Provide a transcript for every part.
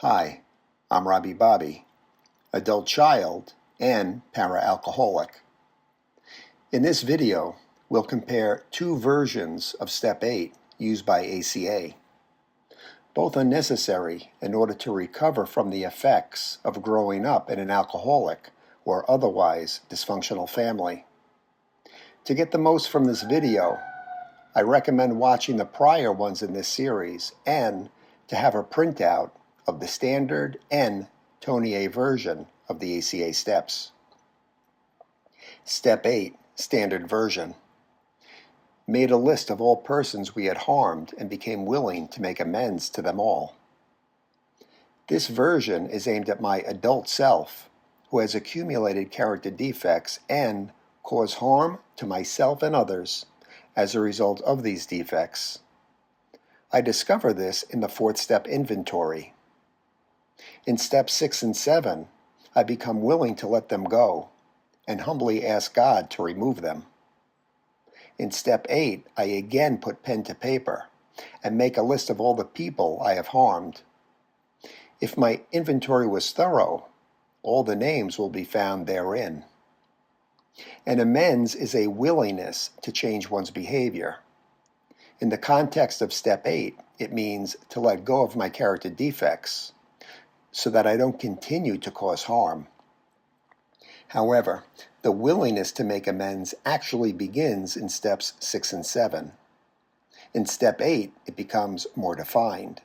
Hi, I'm Robbie Bobby, adult child and para-alcoholic. In this video, we'll compare two versions of Step 8 used by ACA. Both are necessary in order to recover from the effects of growing up in an alcoholic or otherwise dysfunctional family. To get the most from this video, I recommend watching the prior ones in this series and to have a printout of the standard and Tony A version of the ACA steps. Step 8, standard version. Made a list of all persons we had harmed and became willing to make amends to them all. This version is aimed at my adult self, who has accumulated character defects and caused harm to myself and others as a result of these defects. I discover this in the fourth step inventory. In steps 6 and 7, I become willing to let them go and humbly ask God to remove them. In step 8, I again put pen to paper and make a list of all the people I have harmed. If my inventory was thorough, all the names will be found therein. An amends is a willingness to change one's behavior. In the context of step 8, it means to let go of my character defects so that I don't continue to cause harm. However, the willingness to make amends actually begins in steps 6 and 7. In step 8, it becomes more defined.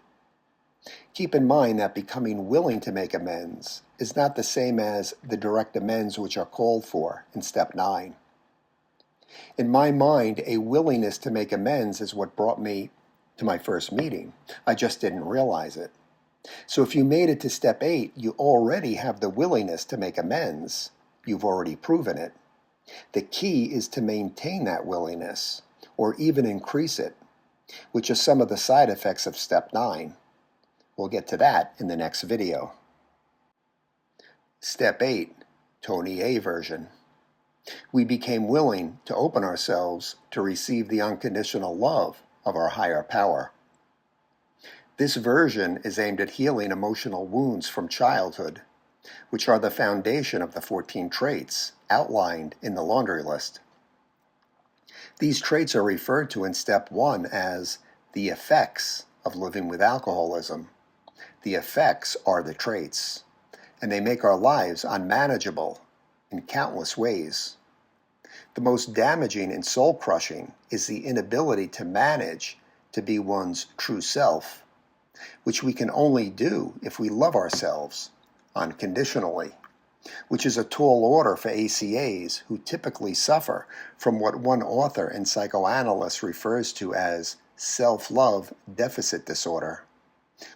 Keep in mind that becoming willing to make amends is not the same as the direct amends which are called for in step 9. In my mind, a willingness to make amends is what brought me to my first meeting. I just didn't realize it. So if you made it to step 8, you already have the willingness to make amends. You've already proven it. The key is to maintain that willingness, or even increase it, which are some of the side effects of step 9. We'll get to that in the next video. Step 8, Tony A version. We became willing to open ourselves to receive the unconditional love of our higher power. This version is aimed at healing emotional wounds from childhood, which are the foundation of the 14 traits outlined in the laundry list. These traits are referred to in step 1 as the effects of living with alcoholism. The effects are the traits, and they make our lives unmanageable in countless ways. The most damaging and soul-crushing is the inability to manage to be one's true self, which we can only do if we love ourselves unconditionally, which is a tall order for ACAs who typically suffer from what one author and psychoanalyst refers to as self-love deficit disorder,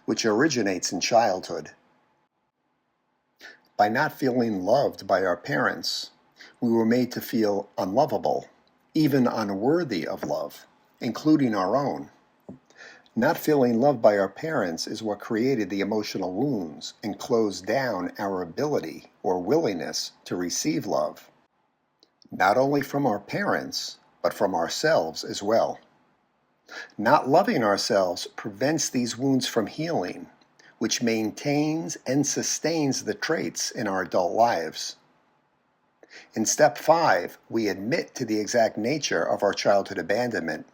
which originates in childhood. By not feeling loved by our parents, we were made to feel unlovable, even unworthy of love, including our own. Not feeling loved by our parents is what created the emotional wounds and closed down our ability or willingness to receive love, not only from our parents, but from ourselves as well. Not loving ourselves prevents these wounds from healing, which maintains and sustains the traits in our adult lives. In step 5, we admit to the exact nature of our childhood abandonment,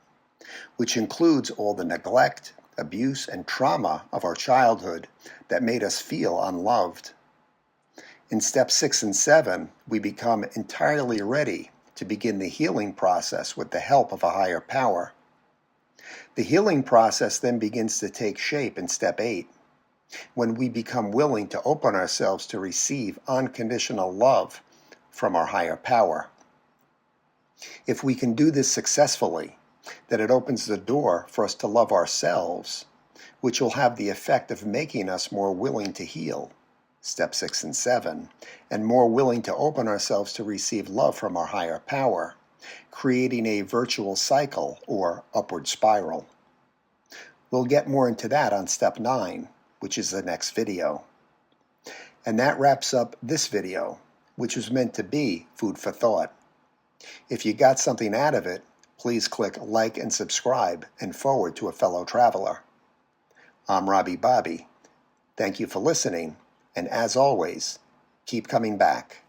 which includes all the neglect, abuse, and trauma of our childhood that made us feel unloved. In steps 6 and 7, we become entirely ready to begin the healing process with the help of a higher power. The healing process then begins to take shape in step 8, when we become willing to open ourselves to receive unconditional love from our higher power. If we can do this successfully, then it opens the door for us to love ourselves, which will have the effect of making us more willing to heal, step 6 and 7, and more willing to open ourselves to receive love from our higher power, creating a virtual cycle or upward spiral. We'll get more into that on step 9, which is the next video. And that wraps up this video, which was meant to be food for thought. If you got something out of it, please click like and subscribe and forward to a fellow traveler. I'm Robbie Bobby, Thank you for listening, and as always, keep coming back.